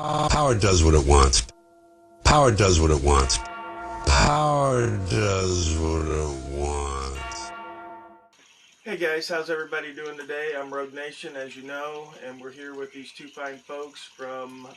Power does what it wants. Power does what it wants. Power does what it wants. Hey guys, how's everybody doing today? I'm Rogue Nation, as you know, and we're here with these two fine folks from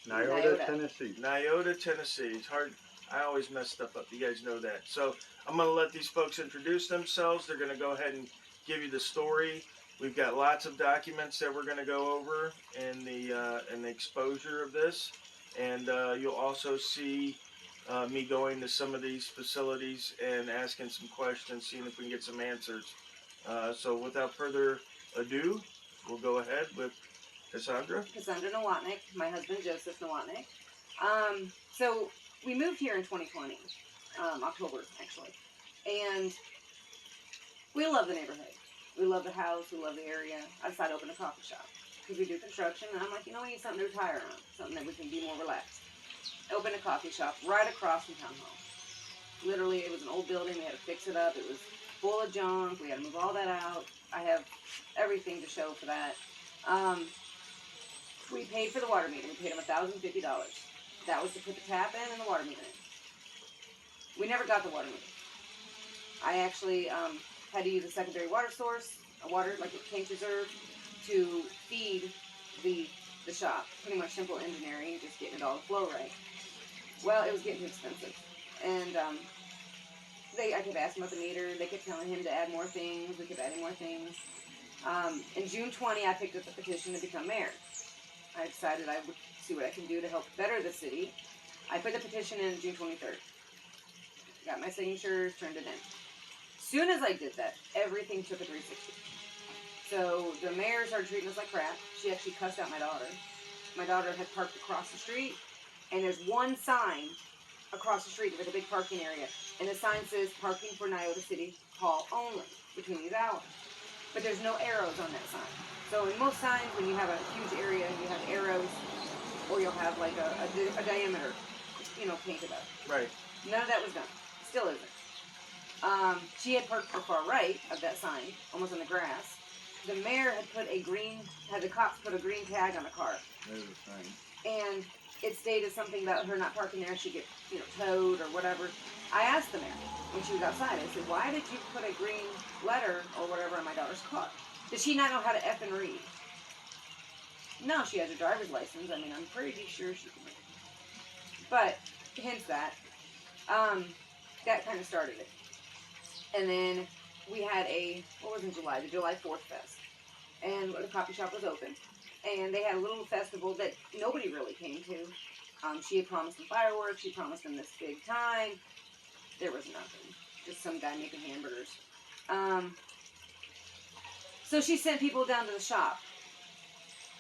Tennesse. Nyota, Tennessee. It's hard. I always mess stuff up. You guys know that. So I'm going to let these folks introduce themselves. They're going to go ahead and give you the story. We've got lots of documents that we're going to go over in the exposure of this, and you'll also see me going to some of these facilities and asking some questions, seeing if we can get some answers. So without further ado, we'll go ahead with Cassandra. Cassandra Nowotnick, my husband Joseph Nowotnick. So we moved here in 2020, October actually, and we love the neighborhood. We love the house, we love the area. I decided to open a coffee shop because we do construction, and I'm like, we need something to retire on, something that we can be more relaxed. Open a coffee shop right across from town hall. Literally, it was an old building. We had to fix it up. It was full of junk. We had to move all that out. I have everything to show for that. We paid for the water meter. We paid them $1,050. That was to put the tap in and the water meter in. We never got the water meter. I actually had to use a secondary water source, a water like a tank reserve, to feed the shop. Pretty much simple engineering, just getting it all to flow right. Well, it was getting too expensive, and I kept asking about the meter. They kept telling him to add more things. We kept adding more things. In June 20, I picked up the petition to become mayor. I decided I would see what I can do to help better the city. I put the petition in June 23rd. Got my signatures, turned it in. As soon as I did that, everything took a 360. So the mayor started treating us like crap. She actually cussed out my daughter. My daughter had parked across the street, and there's one sign across the street with a big parking area, and the sign says parking for Nyota City Hall only between these hours. But there's no arrows on that sign. So in most signs, when you have a huge area, you have arrows, or you'll have like a diameter, painted up. Right. None of that was done. Still isn't. She had parked to the far right of that sign, almost on the grass. The mayor had the cops put a green tag on the car. And it stated something about her not parking there, she'd get, towed or whatever. I asked the mayor when she was outside, I said, why did you put a green letter or whatever on my daughter's car? Does she not know how to F and read? No, she has her driver's license. I mean, I'm pretty sure she can read. But, hence that, that kind of started it. And then we had the July 4th Fest. And the coffee shop was open. And they had a little festival that nobody really came to. She had promised them fireworks. She promised them this big time. There was nothing. Just some guy making hamburgers. So she sent people down to the shop.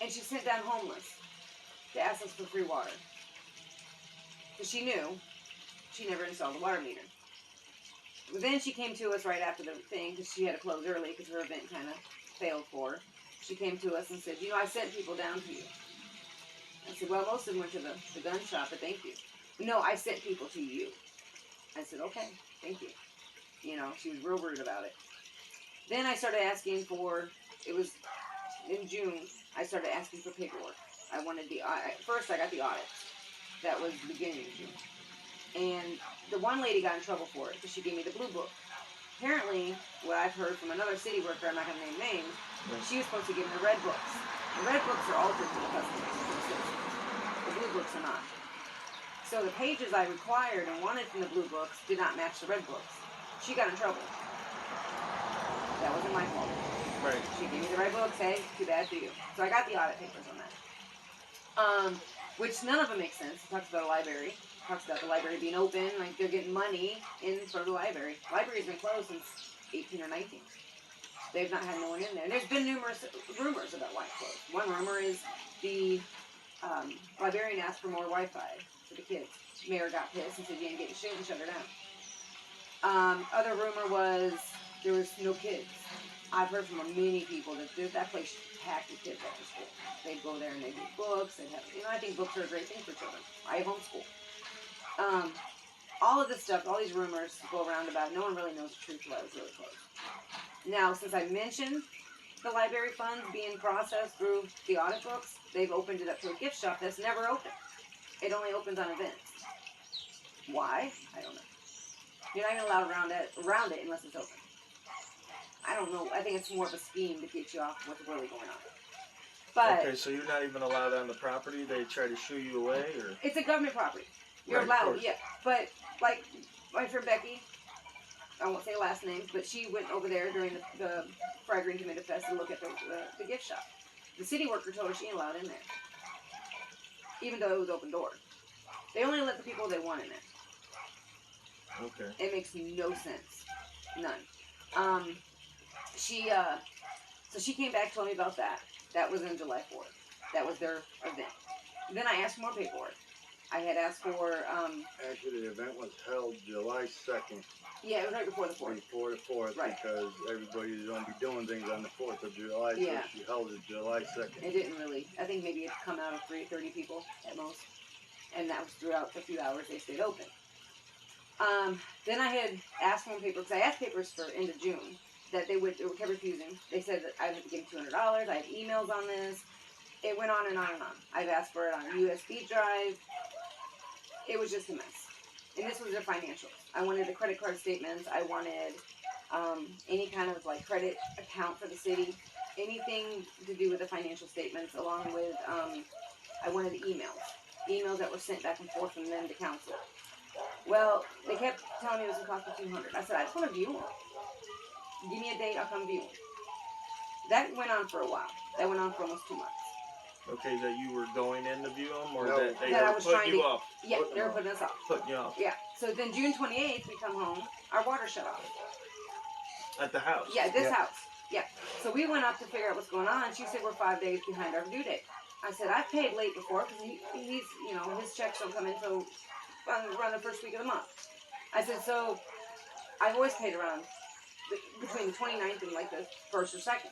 And she sent down homeless to ask us for free water. Because she knew she never installed the water meter. Then she came to us right after the thing because she had to close early because her event kind of failed for her. She came to us and said, I sent people down to you. I said, well, most of them went to the gun shop, but thank you. No, I sent people to you. I said, okay, thank you. She was real rude about it. Then I started asking it was in June, I started asking for paperwork. I wanted first I got the audit. That was the beginning of June. And the one lady got in trouble for it because she gave me the blue book. Apparently, what I've heard from another city worker, I'm not going to name names, she was supposed to give me the red books. The red books are altered for the customers, for the citizens. The blue books are not. So the pages I required and wanted from the blue books did not match the red books. She got in trouble. That wasn't my fault. Right. She gave me the red books, hey, too bad for you. So I got the audit papers on that. Which none of them make sense. It talks about a library. It talks about the library being open, like they're getting money in for the library. The library's been closed since 18 or 19. They've not had no one in there. And there's been numerous rumors about why it's closed. One rumor is the librarian asked for more Wi-Fi for the kids. Mayor got pissed and said, you ain't getting shit, and shut her down. Other rumor was there was no kids. I've heard from many people that place packed with kids after school. They'd go there and they'd read books. They'd have, I think books are a great thing for children. I homeschool. All of this stuff, all these rumors go around about it. No one really knows the truth about it. It's really close. Now, since I mentioned the library funds being processed through the audit books, they've opened it up to a gift shop that's never open. It only opens on events. Why? I don't know. You're not even allowed around it unless it's open. I don't know. I think it's more of a scheme to get you off what's really going on. But Okay, so you're not even allowed on the property? They try to shoo you away, or? it's a government property. You're Right, of allowed, course. yeah. But, like, my friend Becky, I won't say last names, but she went over there during the Fried Green Tomato Fest to look at the gift shop. The city worker told her she ain't allowed in there, even though it was open door. They only let the people they want in there. Okay. It makes no sense, none. So she came back, told me about that. That was on July 4th. That was their event. Then I asked for more paperwork. I had asked for Actually, the event was held July 2nd. yeah, it was right before the 4th. Before the 4th, Right. because everybody's going to be doing things on the 4th of July, Yeah. so she held it July 2nd. It didn't really. I think maybe it come out of 30 people at most, and that was throughout the few hours they stayed open. Then I had asked for papers. I asked papers for end of June that they kept refusing. They said that I had to give them $200. I had emails on this. It went on and on and on. I've asked for it on a USB drive. It was just a mess. And this was their financials. I wanted the credit card statements. I wanted any kind of like credit account for the city. Anything to do with the financial statements, along with I wanted the emails that were sent back and forth from them to council. Well, they kept telling me it was going to cost me $200. I said, I just want to view them. Give me a date, I'll come view them. That went on for a while. That went on for almost 2 months. Okay, that you were going in to view them, or No. that they That I were was putting trying you to- off? Yeah, Putting they were them putting us off. Putting you off Yeah. So then June 28th, we come home. Our water shut off. at the house? Yeah, this Yeah. house. Yeah. So we went up to figure out what's going on. She said we're 5 days behind our due date. I said I've paid late before because he's his checks don't come in until around the first week of the month. I said so. I've always paid around between the 29th and like the 1st or 2nd.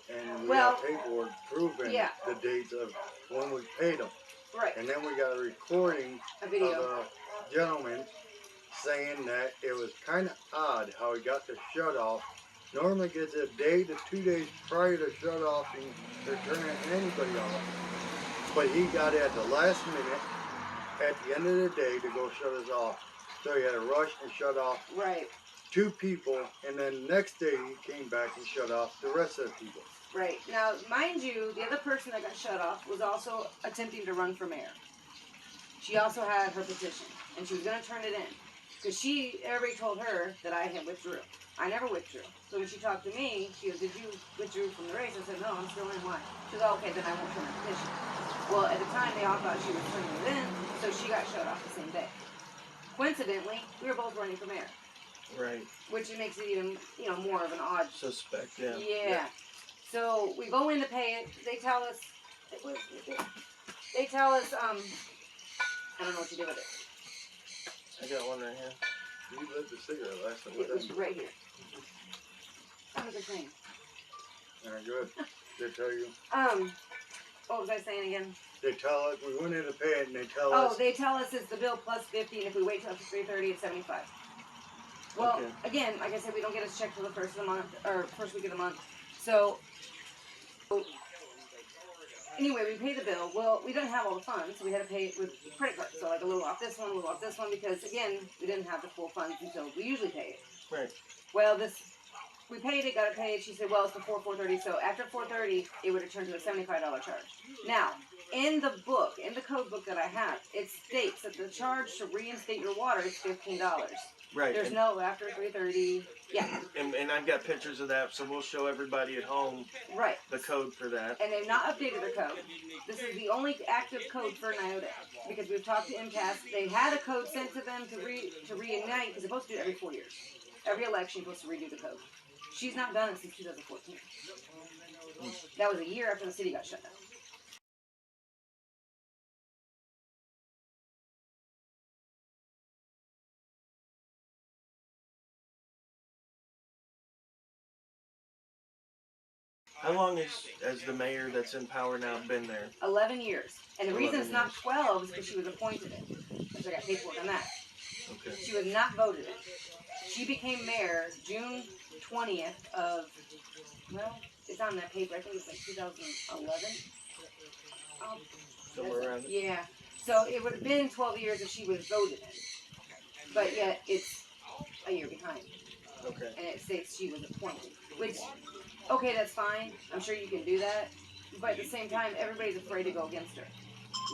And we Well, got paperwork proving yeah. the dates of when we paid them. Right. And then we got a recording A of video. a gentleman saying that it was kind of odd how he got the shut off. Normally gets a day to 2 days prior to shut off and they're turning anybody off. But he got it at the last minute at the end of the day to go shut us off. So he had to rush and shut off Right. 2 people, and then the next day he came back and shut off the rest of the people. Right. Now, mind you, the other person that got shut off was also attempting to run for mayor. She also had her petition, and she was going to turn it in. Because everybody told her that I had withdrew. I never withdrew. So when she talked to me, she goes, did you withdrew from the race? I said, no, I'm still in. Why? She goes, okay, then I won't turn the petition. Well, at the time, they all thought she was turning it in, so she got shut off the same day. Coincidentally, we were both running for mayor. Right. Which makes it even, more of an odd. Suspect, yeah. Yeah. So we go in to pay it. They tell us, I don't know what to do with it. I got one right here. You lit the cigarette last time. It was right here. That was the thing. Alright, good. They tell you. What was I saying again? They tell us, we went in to pay it and they tell Oh, us. they tell us it's the bill plus 50, and if we wait till after 3:30, it's 75. Well, Okay. again, like I said, we don't get a check till the first of the month, or first week of the month. So, anyway, we pay the bill. Well, we didn't have all the funds, so we had to pay it with credit cards. So, like a little off this one, a little off this one, because again, we didn't have the full funds until we usually pay it. Right. Well, we paid it, got it paid. She said, well, it's before 4:30. So after 4:30, it would have turned to a $75 charge. Now, in the book, in the code book that I have, it states that the charge to reinstate your water is $15. Right. There's no after 3:30. Yeah. And I've got pictures of that, so we'll show everybody at home Right. the code for that. And they've not updated their code. This is the only active code for NIOTA. Because we've talked to impasse. They had a code sent to them to reunite, because they're supposed to do it every 4 years. Every election, you're supposed to redo the code. She's not done it since 2014. That was a year after the city got shut down. How long has the mayor that's in power now been there? 11 years. And the reason 11 it's not years. 12 is because she was appointed in. So I got paperwork on that. Okay. She was not voted in. She became mayor June 20th of, well, It's on that paper. I think it's like 2011. Somewhere around it. Yeah. So it would have been 12 years if she was voted in. But yet it's a year behind. Okay. And it states she was appointed. Which, okay, that's fine. I'm sure you can do that. But at the same time, everybody's afraid to go against her.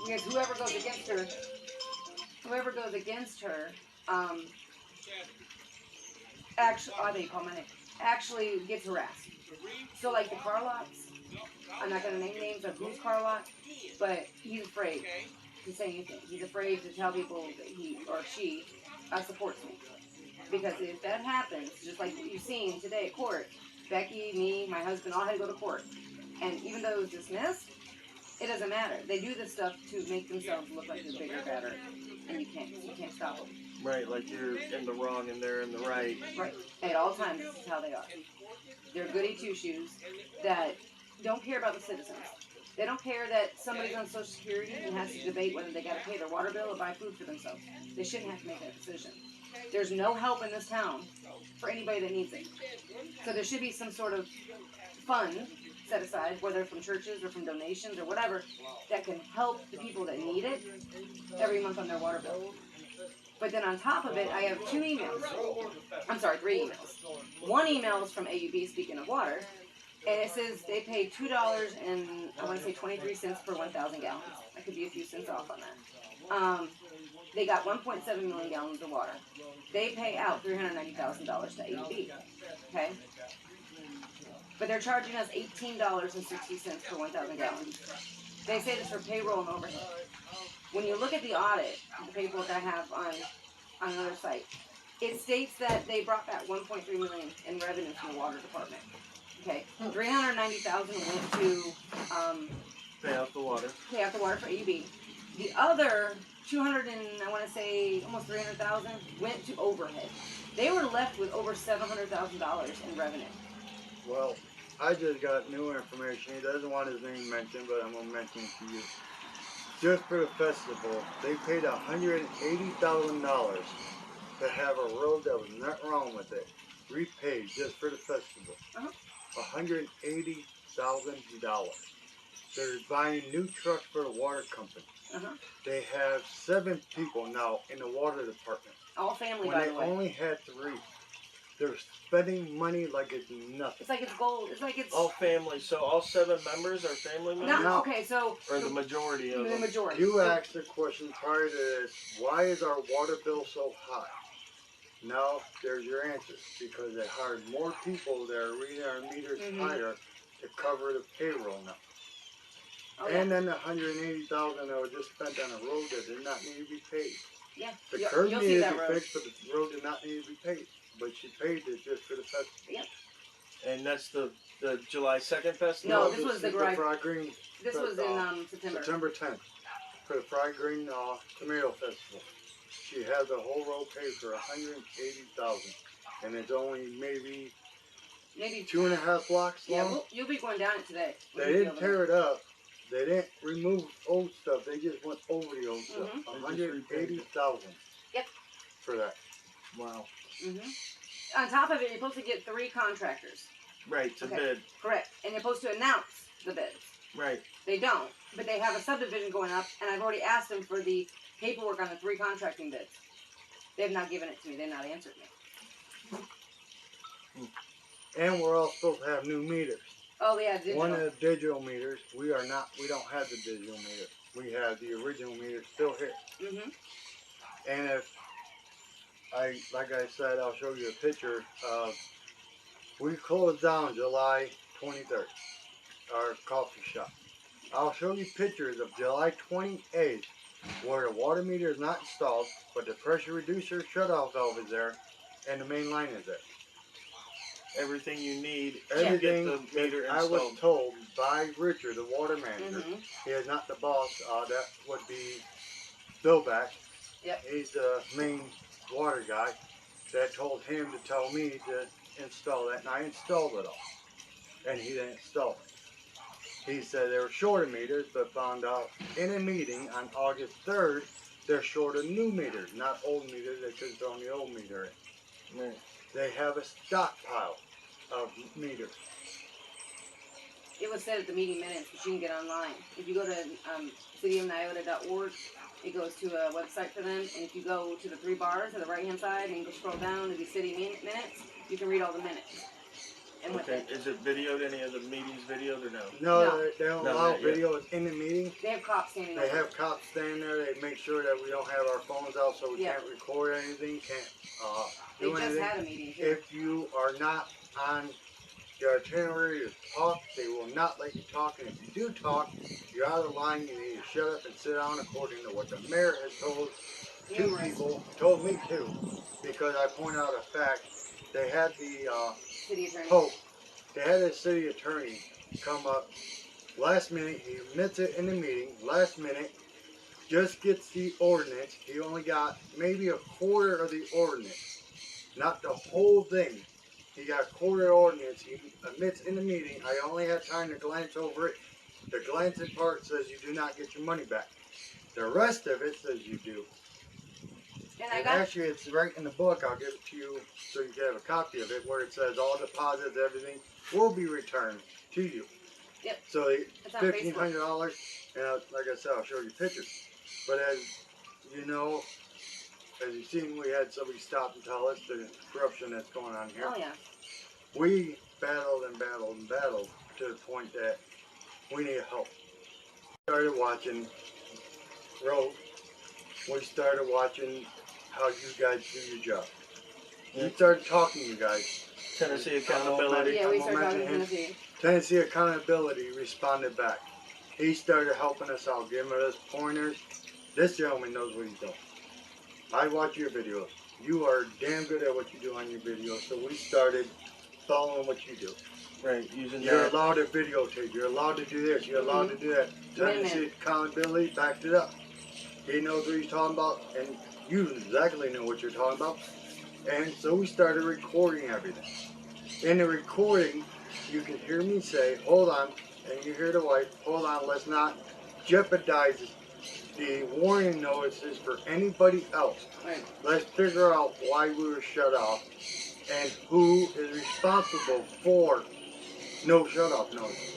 Because whoever goes against her, actually gets harassed. So like the car lots, I'm not going to name names of whose car lot, but he's afraid to say anything. He's afraid to tell people that he or she supports me. Because if that happens, just like you've seen today at court, Becky, me, my husband all had to go to court. And even though it was dismissed, it doesn't matter. They do this stuff to make themselves look like they're bigger, better, and you can't stop them. Right, like you're in the wrong and they're in the right. Right. At all times, this is how they are. They're goody two-shoes that don't care about the citizens. They don't care that somebody's on Social Security and has to debate whether they got to pay their water bill or buy food for themselves. They shouldn't have to make that decision. There's no help in this town for anybody that needs it. So there should be some sort of fund set aside, whether from churches or from donations or whatever, that can help the people that need it every month on their water bill. But then on top of it, I have 3 emails. One email is from AUB, speaking of water, and it says they paid $2 and I want to say 23 cents per 1,000 gallons. I could be a few cents off on that. They got 1.7 million gallons of water. They pay out $390,000 to AUB. Okay? But they're charging us $18.60 per 1,000 gallons. They say this for payroll and overhead. When you look at the audit, the paperwork I have on another site, it states that they brought back $1.3 million in revenue from the water department. Okay, $390,000 went to Pay out the water. For AUB. The other 200 and I want to say almost 300,000 went to overhead. They were left with over $700,000 in revenue. Well, I just got new information. He doesn't want his name mentioned, but I'm going to mention it to you. Just for the festival, they paid $180,000 to have a road that was nothing wrong with it repaid just for the festival. $180,000. They're buying new trucks for the water company. They have 7 people now in the water department. All family, when by the way. They only had 3. They're spending money like it's nothing. It's like it's gold. It's like it's all family. So all 7 members are family members. No, okay, so or the majority of them. The majority. You asked the question prior to this. Why is our water bill so high? Now there's your answer. Because they hired more people that are reading our meters higher to cover the payroll now. And then the $180,000 that was just spent on a road that did not need to be paid. Yeah. The curb needed to be fixed, but the road did not need to be paid. But she paid it just for the festival. Yep. And that's the July 2nd festival? No, this was the Fried Green. This was in September. September 10th. For the Fried Green Tomato Festival. She had the whole road paid for $180,000. And it's only maybe 2.5 blocks long. Yeah, you'll be going down it today. They didn't tear it up. They didn't remove old stuff. They just went over the old stuff. $180,000. Yep. For that. Wow. On top of it, you're supposed to get 3 contractors. Right, to bid. Correct. And you're supposed to announce the bids. Right. They don't. But they have a subdivision going up, and I've already asked them for the paperwork on the 3 contracting bids. They have not given it to me. They've not answered me. And we're all supposed to have new meters. Oh, yeah, digital. One of the digital meters, we don't have the digital meter. We have the original meter still here. And if like I said, I'll show you a picture of, we closed down July 23rd, our coffee shop. I'll show you pictures of July 28th where the water meter is not installed, but the pressure reducer shutoff valve is there, and the main line is there. Everything you need Everything to get the meter I installed. was told by Richard, the water manager. He is not the boss. That would be Bill back. Yep. He's the main water guy that told him to tell me to install that, and I installed it all. And he didn't install it. He said they were short of meters, but found out in a meeting on August 3rd, they're short of new meters, not old meters. They could throw the old meter in. Right. They have a stockpile of meters. it was said at the meeting minutes, but you can get online. If you go to cityofnyota.org, it goes to a website for them, and if you go to the 3 bars on the right-hand side and you go scroll down to the city minutes, you can read all the minutes. And with Okay, it, is it videoed? Any of the meetings videoed or no? No, No. they don't No, allow not yet. videos in the meeting. they have cops standing They over. have cops standing there. They make sure that we don't have our phones out, so we Yeah. can't record anything, can't They do just anything. had a meeting here. If you are not on your itinerary to talk, they will not let you talk. And if you do talk, you're out of line. You need to shut up and sit down according to what the mayor has told two Numerous. people, told me too, because I pointed out a fact. They had the City attorney. Pope, they had a city attorney come up last minute. He admits it in the meeting. Last minute, just gets the ordinance. He only got maybe a quarter of the ordinance, not the whole thing. He got a quarter of the ordinance. He admits in the meeting, I only had time to glance over it. The glancing part says you do not get your money back. The rest of it says you do. And I And got actually, it's right in the book. I'll give it to you so you can have a copy of it, where it says all deposits, everything will be returned to you. Yep. So it's on Facebook. $1,500, and like I said, I'll show you pictures. But as you know, as you've seen, we had somebody stop and tell us the corruption that's going on here. Oh yeah. We battled and battled and battled to the point that we need help. We started watching Rogue. We started watching how you guys do your job. We started talking to you guys. Tennessee accountability. Yeah, we I'm gonna started talking to mention him. Tennessee. Tennessee Accountability responded back. He started helping us out, giving us pointers. This gentleman knows what he's doing. I watch your videos. You are damn good at what you do on your videos, so we started following what you do. Right, using You're that. allowed to videotape. You're allowed to do this. You're allowed to do that. Tennessee Accountability backed it up. He knows what he's talking about, and you exactly know what you're talking about. And so we started recording everything. In the recording, you can hear me say, hold on, and you hear the wife, hold on, let's not jeopardize the warning notices for anybody else. Right. Let's figure out why we were shut off and who is responsible for no shut off notice.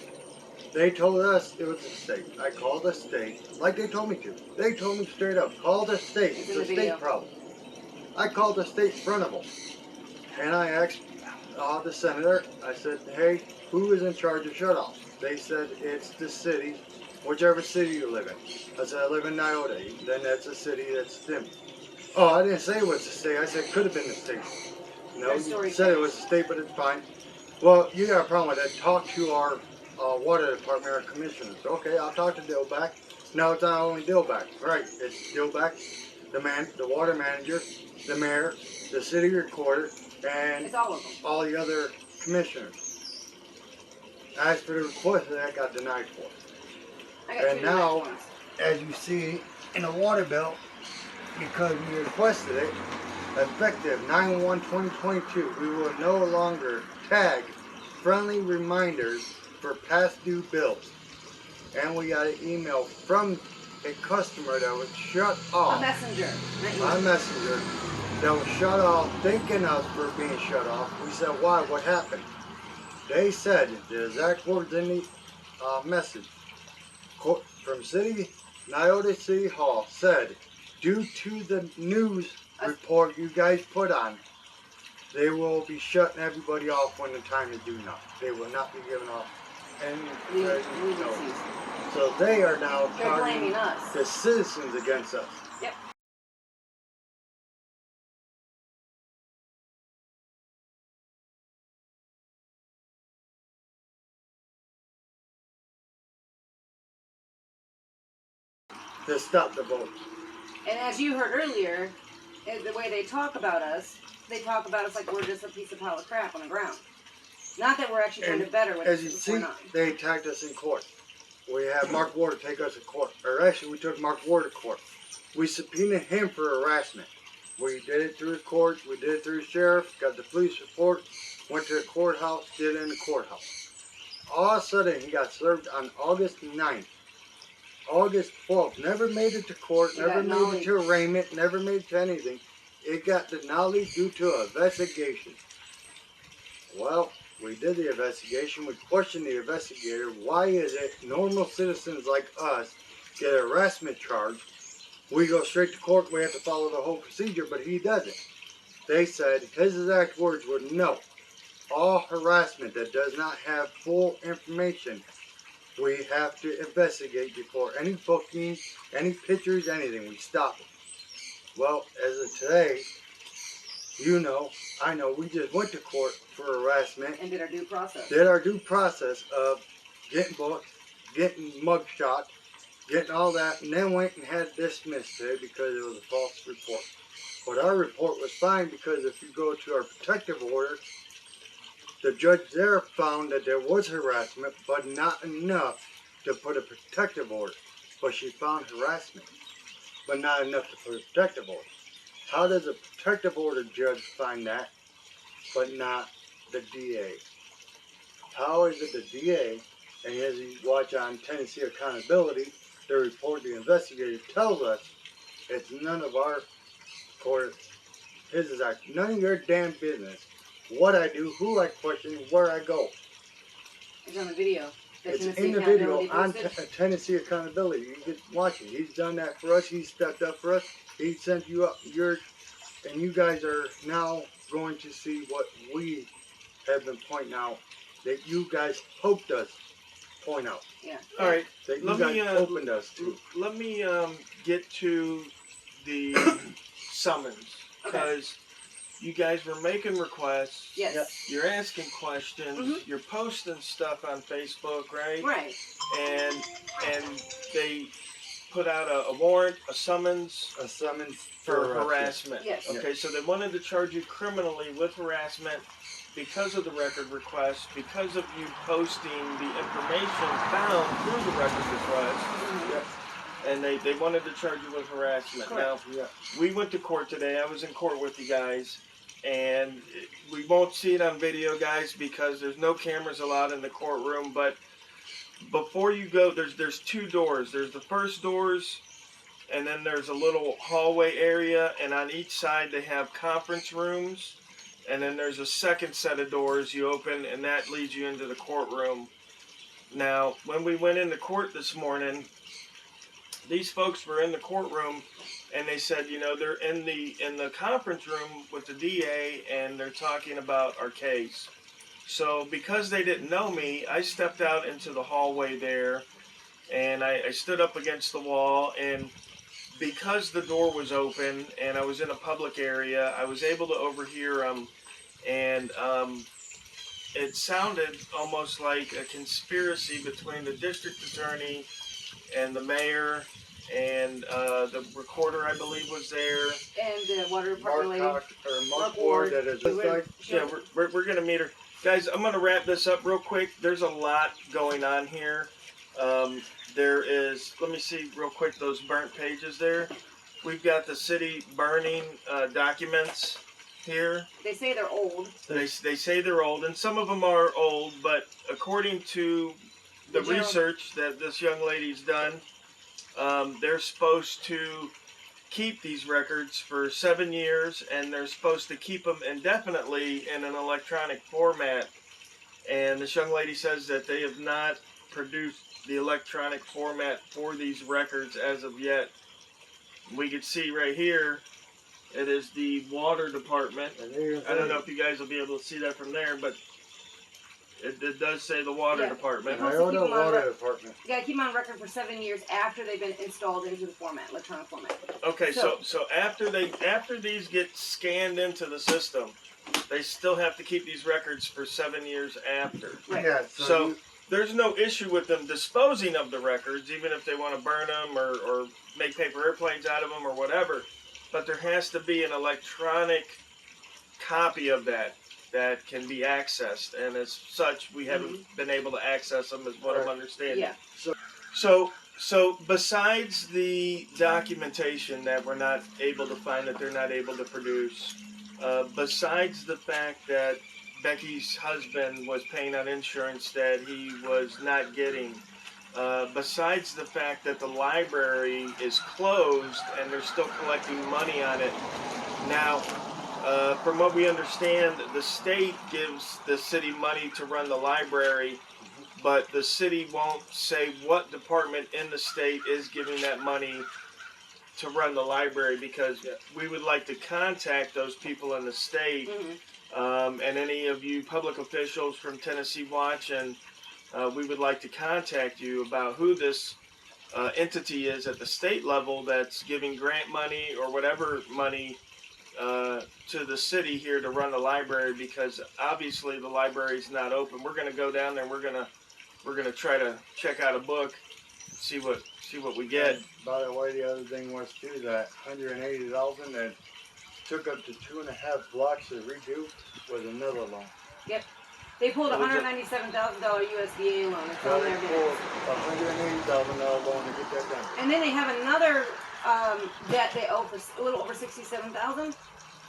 They told us it was the state. I called the state, like they told me to. They told me straight up, call the state. It's It's in a the state video. problem. I called the state in front of them. And I asked the senator, I said, hey, who is in charge of shut offs? They said it's the city, whichever city you live in. I said, I live in Nyota. Then that's a city that's them. Oh, I didn't say it was the state. I said it could have been the state. No, Your you story said it was the state, but it's fine. Well, you got a problem with that. Talk to our water department, our commissioners. Okay, I'll talk to Dillback. No, it's not only Dillback. Right, it's Dillback, the water manager, the mayor, the city recorder, and It's all of them. all the other commissioners. As for the request, that got denied for. I got And two now- nice ones. As you see in the water bill, because we requested it, effective 9/1/2022, we will no longer tag friendly reminders for past due bills. And we got an email from a customer that was shut A off, messenger. Not you. my messenger, that was shut off, thanking us for being shut off. We said, why? What happened? They said, the exact words in the message, from Nyota City Hall, said, due to the news report you guys put on, they will be shutting everybody off when the time is due now. They will not be giving off any notice. Agencies. So they are now They're blaming targeting us. the citizens against us. Yep. To stop the vote. And as you heard earlier, the way they talk about us like we're just a piece of pile of crap on the ground. Not that we're actually trying to better what As you we're see, not. they attacked us in court. We had Mark Ward take us to court. Or actually, we took Mark Ward to court. We subpoenaed him for harassment. We did it through the court. We did it through the sheriff. Got the police report. Went to the courthouse. Did it in the courthouse. All of a sudden, he got served on August 9th. August 12th. Never made it to court. He Never got made it to arraignment. Never made it to anything. It got denied due to an investigation. Well, We did the investigation. We questioned the investigator. Why is it normal citizens like us get a harassment charge? We go straight to court. We have to follow the whole procedure, but he doesn't. They said his exact words were, no. All harassment that does not have full information, we have to investigate before any booking, any pictures, anything. We stop it. Well, as of today, you know, I know, we just went to court for harassment. And did our due process. Did our due process of getting booked, getting mugshot, getting all that, and then went and had it dismissed today because it was a false report. But our report was fine because if you go to our protective order, the judge there found that there was harassment, but not enough to put a protective order. But she found harassment, but not enough to put a protective order. How does a protective order judge find that, but not the DA? How is it the DA, and as you watch on Tennesse Accountability, the report the investigator tells us it's none of our court, his is none of your damn business. What I do, who I question, where I go. It's on the video. It's in the video on Tennesse Accountability. You can watch it. He's done that for us. He's stepped up for us. He sent you up. And you guys are now going to see what we have been pointing out that you guys hoped us point out. Yeah. All right. That you guys opened us to. Let me get to the summons, because you guys were making requests. Yes. You're asking questions. You're posting stuff on Facebook, right? Right. And they put out a warrant, a summons for harassment. Yes. Okay, so they wanted to charge you criminally with harassment because of the record request, because of you posting the information found through the record request. And they wanted to charge you with harassment. Correct. Now, we went to court today. I was in court with you guys. And we won't see it on video, guys, because there's no cameras allowed in the courtroom. But before you go, there's two doors. There's the first doors, and then there's a little hallway area. And on each side, they have conference rooms. And then there's a second set of doors you open, and that leads you into the courtroom. Now, when we went into court this morning, these folks were in the courtroom, and they said, you know, they're in the conference room with the DA, and they're talking about our case. So because they didn't know me, I stepped out into the hallway there, and I stood up against the wall, and because the door was open and I was in a public area, I was able to overhear them, and it sounded almost like a conspiracy between the district attorney and the mayor, and the recorder, I believe, was there. And the water department lady. Mark Ward, that is just like... Yeah, we're going to meet her. Guys, I'm going to wrap this up real quick. There's a lot going on here. There is, let me see real quick those burnt pages there. We've got the city burning documents here. They say they're old. They say they're old, and some of them are old, but according to the research that this young lady's done, they're supposed to keep these records for 7 years, and they're supposed to keep them indefinitely in an electronic format. And this young lady says that they have not produced the electronic format for these records as of yet. We can see right here, it is the water department. I don't know if you guys will be able to see that from there, but it does say the water department. Iota Water Department. You gotta keep them on record for 7 years after they've been installed into the format, electronic format. Okay, so after these get scanned into the system, they still have to keep these records for 7 years after. Right. Yeah, So there's no issue with them disposing of the records, even if they want to burn them or make paper airplanes out of them or whatever. But there has to be an electronic copy of that can be accessed, and as such, we haven't been able to access them, is what I'm understanding. Yeah. So besides the documentation that we're not able to find, that they're not able to produce, besides the fact that Becky's husband was paying on insurance that he was not getting, besides the fact that the library is closed and they're still collecting money on it. Now, From what we understand, the state gives the city money to run the library, but the city won't say what department in the state is giving that money to run the library, because we would like to contact those people in the state, and any of you public officials from Tennessee Watch, and we would like to contact you about who this entity is at the state level that's giving grant money or whatever money to the city here to run the library, because obviously the library is not open. We're going to go down there and we're going to try to check out a book, see what we get. And by the way, the other thing was too, that $180,000 that took up to 2.5 blocks to redo was another loan. Yep. They pulled a $197,000 USDA loan. It's on their pulled a $180,000 loan to get that done. And then they have another debt they owe for a little over $67,000,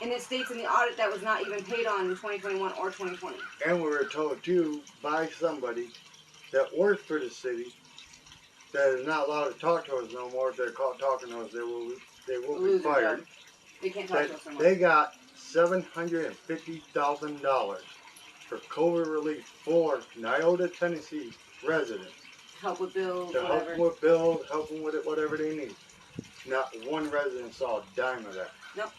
and it states in the audit that was not even paid on in 2021 or 2020. And we were told too by somebody that works for the city that is not allowed to talk to us no more. If they're caught talking to us, they will be fired. They can't talk to us no more. They got $750,000 for COVID relief for Niota, Tennessee residents. Help with bills, to whatever. help them with bills, help them with it, whatever they need. Not one resident saw a dime of that. Nope.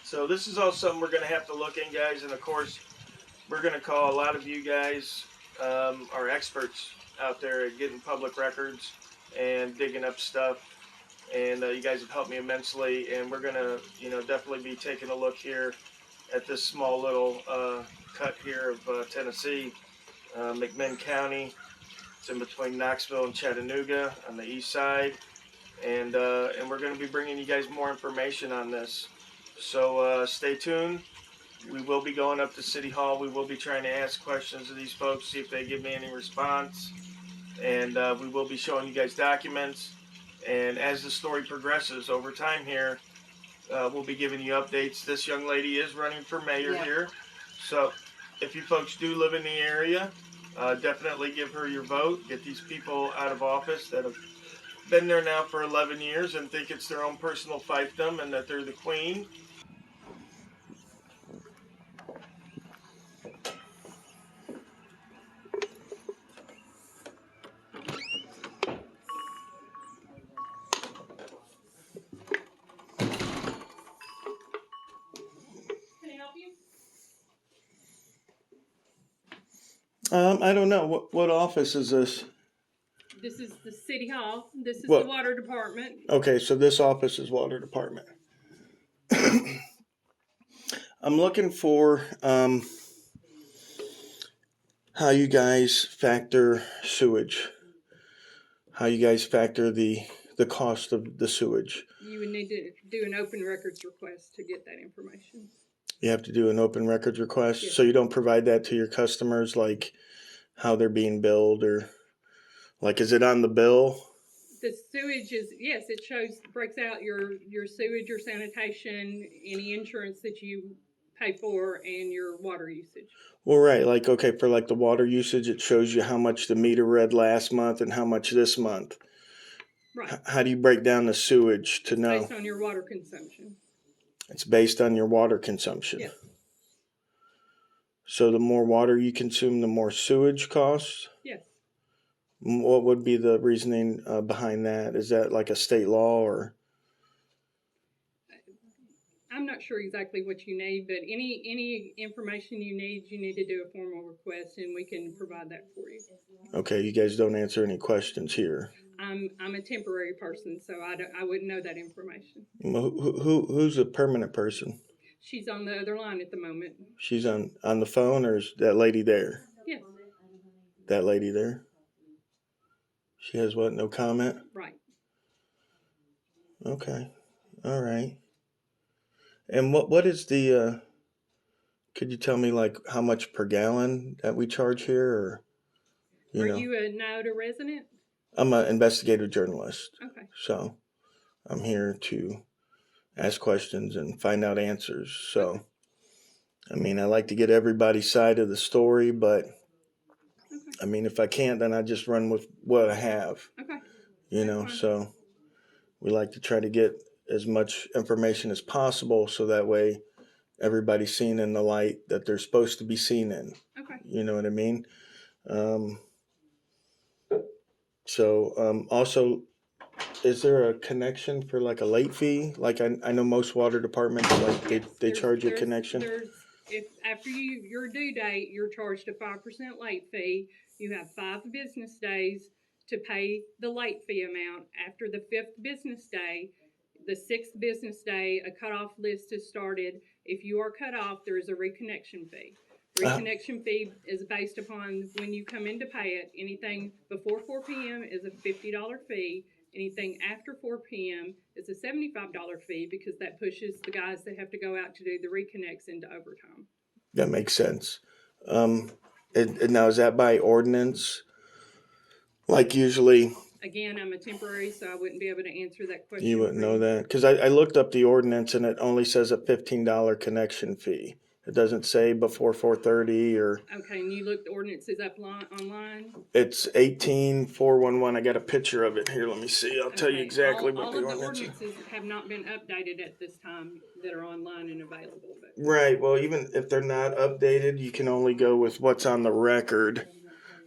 So this is all something we're going to have to look in, guys, and of course we're going to call a lot of you guys, are experts out there at getting public records and digging up stuff, and you guys have helped me immensely, and we're going to, definitely be taking a look here at this small little cut here of Tennessee, McMinn County. It's in between Knoxville and Chattanooga on the east side, and we're going to be bringing you guys more information on this. So stay tuned. We will be going up to City Hall. We will be trying to ask questions of these folks, see if they give me any response, and we will be showing you guys documents. And as the story progresses over time here, we'll be giving you updates. This young lady is running for mayor here. So if you folks do live in the area, definitely give her your vote. Get these people out of office that have been there now for 11 years and think it's their own personal fiefdom and that they're the queen. I don't know. What office is this? This is the city hall. This is What? the water department. Okay, so this office is water department. I'm looking for how you guys factor sewage. How you guys factor the cost of the sewage. You would need to do an open records request to get that information. You have to do an open records request, Yes. so you don't provide that to your customers, like how they're being billed, or like, is it on the bill? The sewage is, yes, it breaks out your sewage, your sanitation, any insurance that you pay for, and your water usage. Well, right, like, okay, for like the water usage, it shows you how much the meter read last month and how much this month. Right. How do you break down the sewage to know? Based on your water consumption. It's based on your water consumption. Yes. So the more water you consume, the more sewage costs? Yes. What would be the reasoning behind that? Is that like a state law, or? I'm not sure exactly what you need, but any information you need to do a formal request, and we can provide that for you. Okay, you guys don't answer any questions here. I'm a temporary person, so I wouldn't know that information. Who's a permanent person? She's on the other line at the moment. She's on the phone, or is that lady there? Yes. That lady there? She has what? No comment? Right. Okay. All right. And what is the, could you tell me like how much per gallon that we charge here, or, Are you a NIOTA resident? I'm an investigative journalist. Okay. So I'm here to ask questions and find out answers. So, I mean, I like to get everybody's side of the story, but I mean, if I can't, then I just run with what I have. Okay. You know, so we like to try to get as much information as possible, so that way everybody's seen in the light that they're supposed to be seen in. Okay. You know what I mean? Also, is there a connection for like a late fee? Like I know most water departments, like they charge a connection. If after your due date, you're charged a 5% late fee. You have 5 business days to pay the late fee amount. After the 5th business day, the 6th business day, a cutoff list is started. If you are cut off, there is a reconnection fee. Reconnection fee is based upon when you come in to pay it. Anything before 4 p.m. is a $50 fee. Anything after 4 p.m. is a $75 fee, because that pushes the guys that have to go out to do the reconnects into overtime. That makes sense. And now, is that by ordinance? Like usually, Again, I'm a temporary, so I wouldn't be able to answer that question. you wouldn't know that, because I looked up the ordinance and it only says a $15 connection fee. It doesn't say before 4:30 or. Okay, and you looked the ordinances up online? It's 18411. I got a picture of it here. Let me see. I'll tell you exactly what the ordinance is. All of the ordinances have not been updated at this time that are online and available. But. Right. Well, even if they're not updated, you can only go with what's on the record.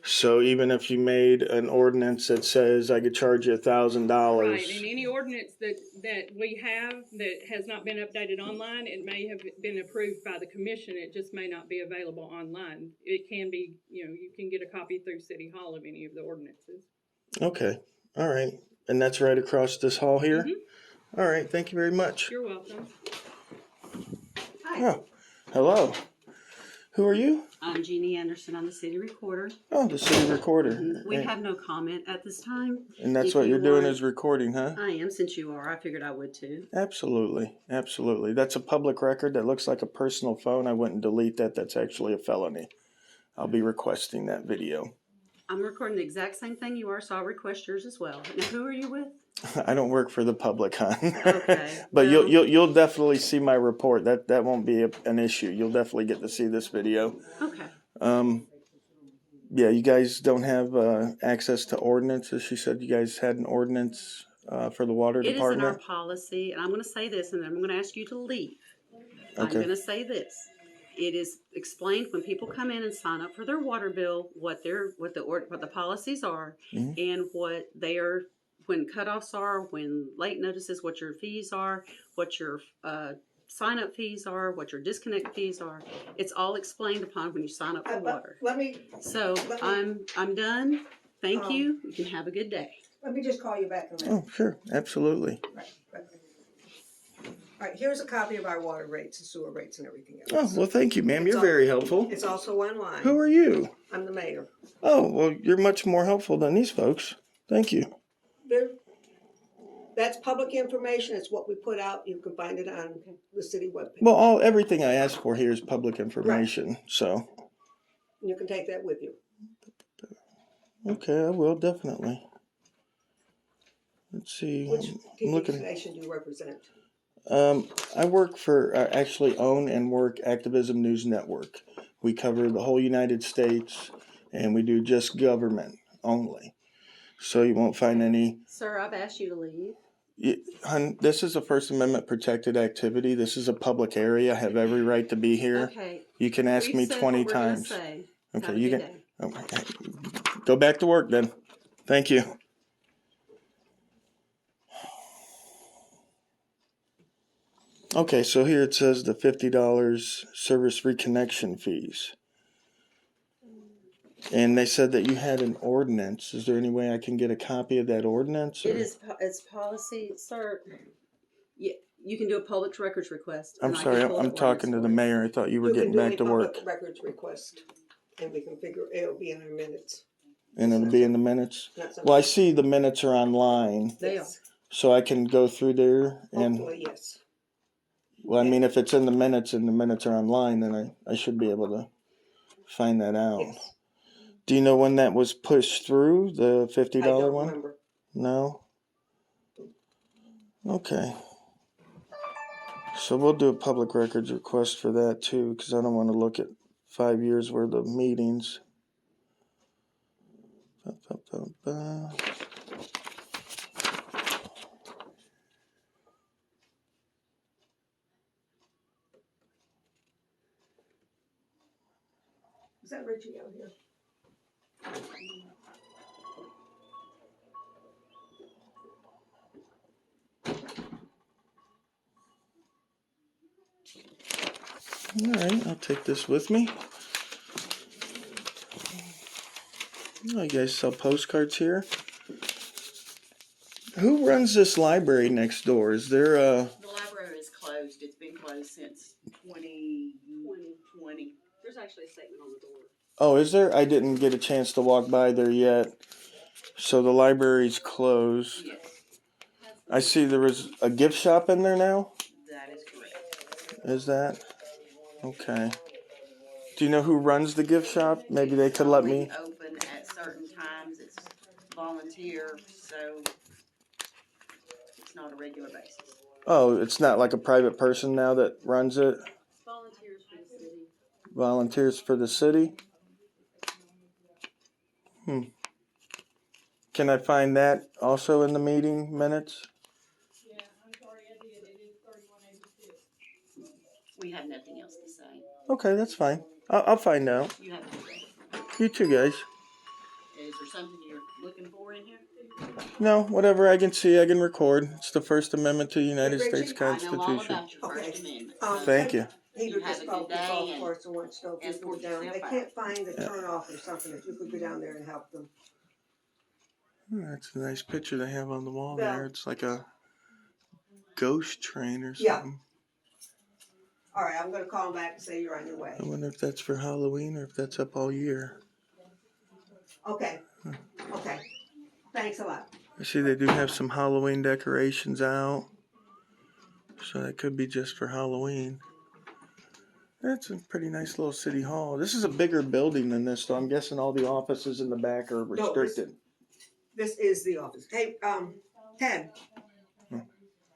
So even if you made an ordinance that says I could charge you $1,000. Right, and any ordinance that we have that has not been updated online, it may have been approved by the commission. It just may not be available online. It can be, you can get a copy through City Hall of any of the ordinances. Okay. All right. And that's right across this hall here? Mm-hmm. All right. Thank you very much. You're welcome. Hi. Oh, hello. Who are you? I'm Jeannie Anderson. I'm the city recorder. Oh, the city recorder. We have no comment at this time. And that's If what you you're doing want- is recording, huh? I am, since you are. I figured I would too. Absolutely. Absolutely. That's a public record that looks like a personal phone. I wouldn't delete that. That's actually a felony. I'll be requesting that video. I'm recording the exact same thing you are, so I'll request yours as well. Now, who are you with? I don't work for the public, huh? Okay. But well, you'll definitely see my report. That won't be an issue. You'll definitely get to see this video. Okay. Yeah, you guys don't have access to ordinances. She said you guys had an ordinance for the water It is in department. our policy, and I'm going to say this, and then I'm going to ask you to leave. I'm Okay. going to say this. It is explained when people come in and sign up for their water bill what the policies are, and what they are, when cutoffs are, when late notices, what your fees are, what your sign up fees are, what your disconnect fees are. It's all explained upon when you sign up for water. So I'm done. Thank you. You can have a good day. Let me just call you back in a minute. Oh, sure, absolutely. Right. All right, here's a copy of our water rates and sewer rates and everything Oh, else. well, thank you, ma'am. It's You're all- very helpful. It's also online. Who are you? I'm the mayor. Oh, well, you're much more helpful than these folks. Thank you. That's public information. It's what we put out. You can find it on the city webpage. Well, everything I ask for here is public information. So, You can take that with you. okay, I will definitely. Let's see. Which I'm TV looking. station do you represent? I work for, actually own and work Activism News Network. We cover the whole United States, and we do just government only. So you won't find any. Sir, I've asked you to leave. Hun, this is a First Amendment protected activity. This is a public area. I have every right to be here. Okay. You can ask We've me said 20 what we're gonna times. say. Okay, Have a you good can. day. Okay. Go back to work then. Thank you. Okay, so here it says the $50 service reconnection fees. And they said that you had an ordinance. Is there any way I can get a copy of that ordinance? Or? It's policy, sir. Yeah, you can do a public records request. I'm and I sorry, can pull I'm the talking to the ordinance mayor. I thought you were You can getting do back a to work. public records request, and we can figure it'll be in our minutes. And it'll be in the minutes? Not something- Well, I see the minutes are online, They Yes. so I can go through there and, Hopefully, yes. well, I mean, if it's in the minutes and the minutes are online, then I should be able to find that out. Yes. Do you know when that was pushed through, the $50 I don't one? remember. No? Okay. So we'll do a public records request for that too, because I don't want to look at 5 years worth of meetings. Is that Richie out here? All right, I'll take this with me. Oh, you guys sell postcards here? Who runs this library next door? Is there a... The library is closed. It's been closed since 2020. There's actually a statement on the door. Oh, is there? I didn't get a chance to walk by there yet. So the library's closed. Yes, I see there was a gift shop in there now? that is correct. Is that? Okay. Do you know who runs the gift shop? Maybe they could let me... It's only open at certain times. It's volunteer, so it's not a regular basis. Oh, it's not like a private person now that runs it? Volunteers for the city. Volunteers for the city? Can I find that also in the meeting minutes? Yeah, I'm sorry, I did. It is 3186. We have nothing else to say. Okay, that's fine. I'll find out. You have a good day. You too, guys. Is there something you're looking for in here? No, whatever I can see, I can record. It's the First Amendment to the United Richie, States I know all Constitution. about your Okay. First Amendment. Thank you. He You just have a called good the day golf and course and wants to know if you escort could go down. yourself They out. can't find the Yeah. turnoff or something, if you could go down there and help them. That's a nice picture they have on the wall Yeah. there. It's like a ghost train or Yeah. something. All right, I'm gonna call them back and say you're on your way. I wonder if that's for Halloween or if that's up all year. Okay, okay. Thanks a lot. I see they do have some Halloween decorations out. So that could be just for Halloween. That's a pretty nice little city hall. This is a bigger building than this, so I'm guessing all the offices in the back are restricted. This is the office. Hey, Ted.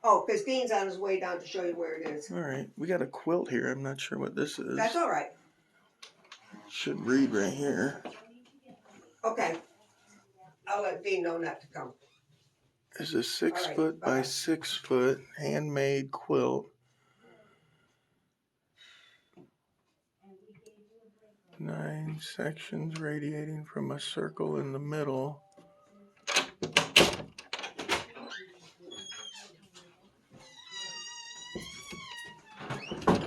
Oh, because Dean's on his way down to show you where it is. All right, we got a quilt here. I'm not sure what this is. That's all right. Should read right here. Okay. I'll let Dean know not to come. It's a 6 All right, foot by bye-bye. 6 foot handmade quilt. 9 sections radiating from a circle in the middle.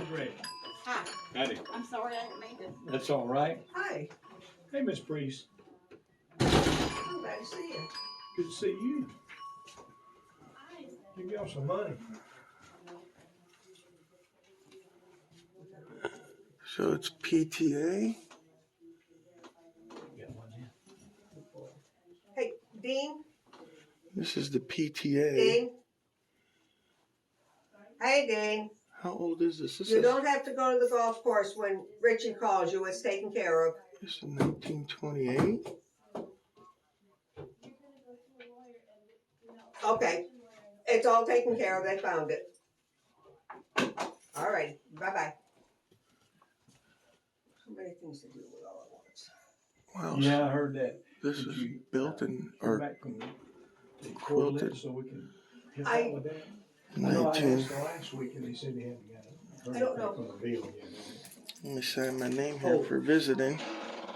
Great. Hi. Howdy. I'm sorry I didn't mean to. That's all right. Hi. Hey, Miss Priest. I'm glad to see you. Good to see you. Give y'all some money. So it's PTA. Got one there. Hey, Dean. This is the PTA. Dean. Hey, Dean. How old is this? This You is, don't have to go to the golf course when Richie calls you. It's taken care of. this is 1928. Okay. It's all taken care of. They found it. All right. Bye-bye. So many things to do with all at once. Wow. Yeah, I heard that. This Did is you, built in, Come or back from the quilted. quilted so we can help I- out with that. I know I 19. asked last week and they said they hadn't got it. I don't know. From the bill yet. Let me sign my name here Oh. for visiting.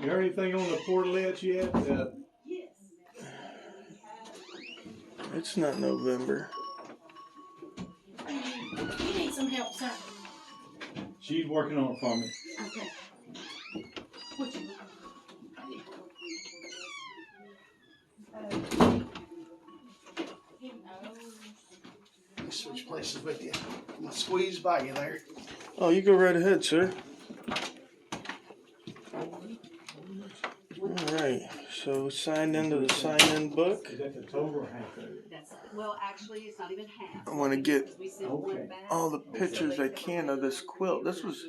You heard anything on the portalets yet? Yes. It's not November. You need some help, sir. She's working on it for me. Okay. What you Switch places with you. I'm gonna squeeze by you there. Oh, you go right ahead, sir. All right. So sign into the sign-in book. Is that the total or half of it? That's, well, actually, it's not even half. I want to get Because we sent one Okay. back. all the pictures I can of this quilt. This was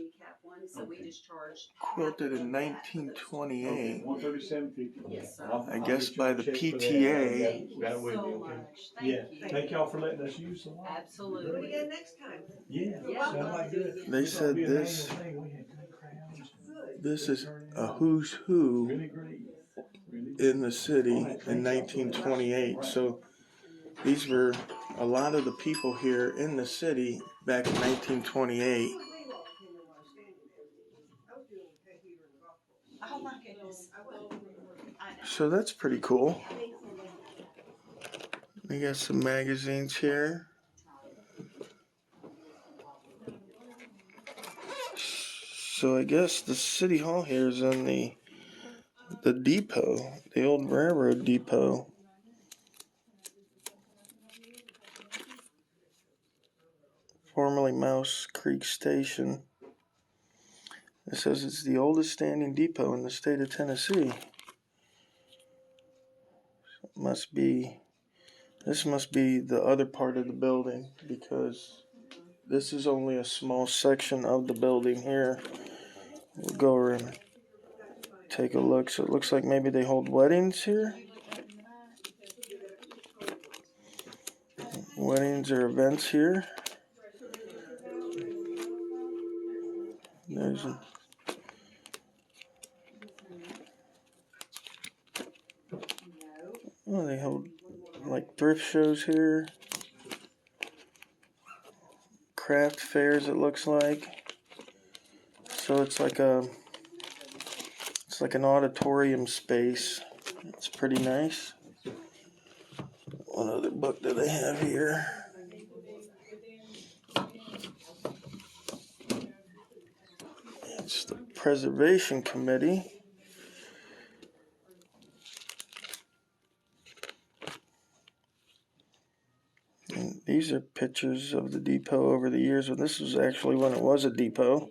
So we just charged. quilted in Okay, 1928. 137.50. Yes, sir. I guess by the Check for that. PTA. Thank you Got it with so me, okay? much. Yeah, Thank you. thank y'all for letting us use the lot. Do it Absolutely. again next time. Yeah, Yeah. sounds like good. They It's said gonna be an this- annual thing. We had good crowds. Good. This is a who's who Really great. Really in the city in 1928. So these were a lot of the people here in the city back in 1928. I was doing the heater in the golf course. Oh, So that's pretty cool. We got some magazines here. So I guess the city hall here is in the depot, the old railroad depot. Formerly Mouse Creek Station. It says it's the oldest standing depot in the state of Tennessee. This must be the other part of the building, because this is only a small section of the building here. We'll go over and take a look. So it looks like maybe they hold weddings here. Weddings or events here. There's a Oh, they hold like thrift shows here. Craft fairs, it looks like. So it's like an auditorium space. It's pretty nice. What other book do they have here? It's the Preservation Committee. And these are pictures of the depot over the years. And this was actually when it was a depot.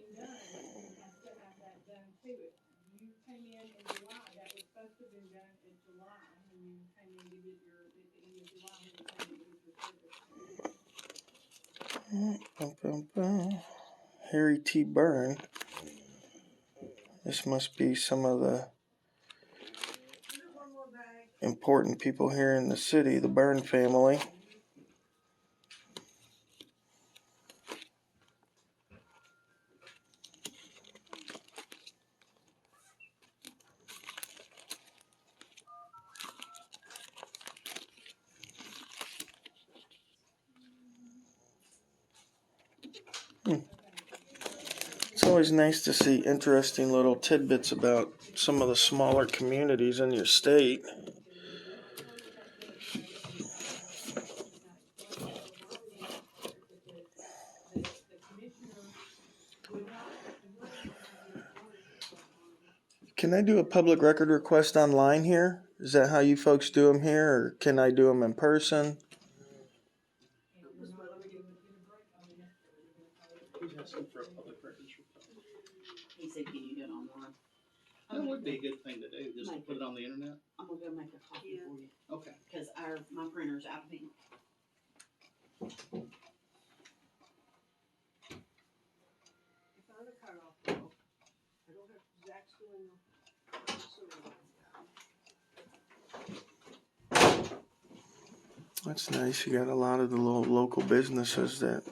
Harry T. Byrne. This must be some of the important people here in the city, the Byrne family. It's always nice to see interesting little tidbits about some of the smaller communities in your state. Can I do a public record request online here? Is that how you folks do them here, or can I do them in person? Who's asking for a public records request? He said, can you do it online? That would be a good thing to do, just to put it on the internet. I'm gonna go make a copy for you, Okay. because my printer's out of ink. That's nice. You got a lot of the little local businesses that,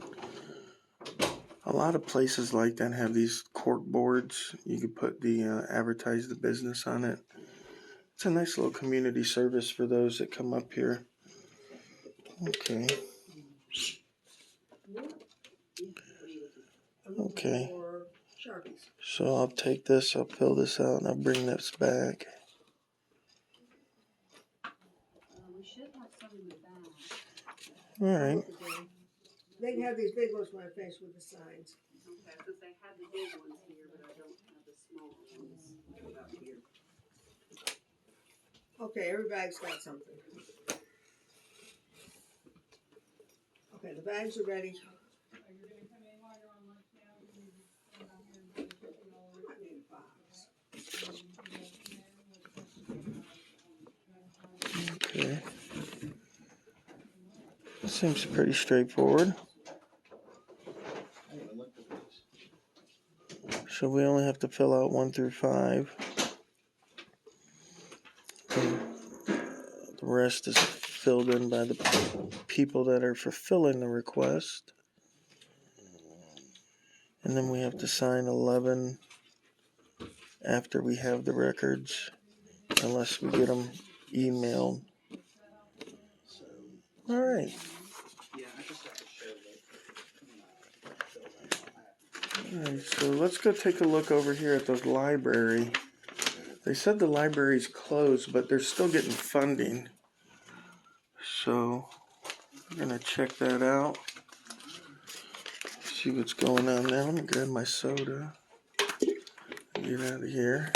a lot of places like that have these cork boards. You could put advertise the business on it. It's a nice little community service for those that come up here. Okay. Okay. So I'll take this, I'll fill this out, and I'll bring this back. We should have some in the back. All right. They can have these big ones when I finish with the signs. Okay, because they have the big ones here, but I don't have the small ones about here. Okay, everybody's got something. Okay, the bags are ready. Okay. Seems pretty straightforward. So we only have to fill out 1 through 5. The rest is filled in by the people that are fulfilling the request. And then we have to sign 11 after we have the records, unless we get them emailed. All right. All right, so let's go take a look over here at the library. They said the library's closed, but they're still getting funding. So we're gonna check that out. See what's going on there. Let me grab my soda. Get out of here.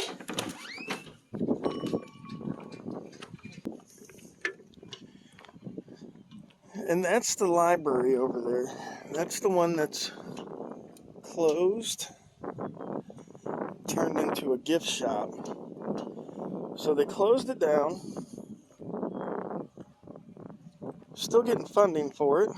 And that's the library over there. That's the one that's closed, turned into a gift shop. So they closed it down. Still getting funding for it.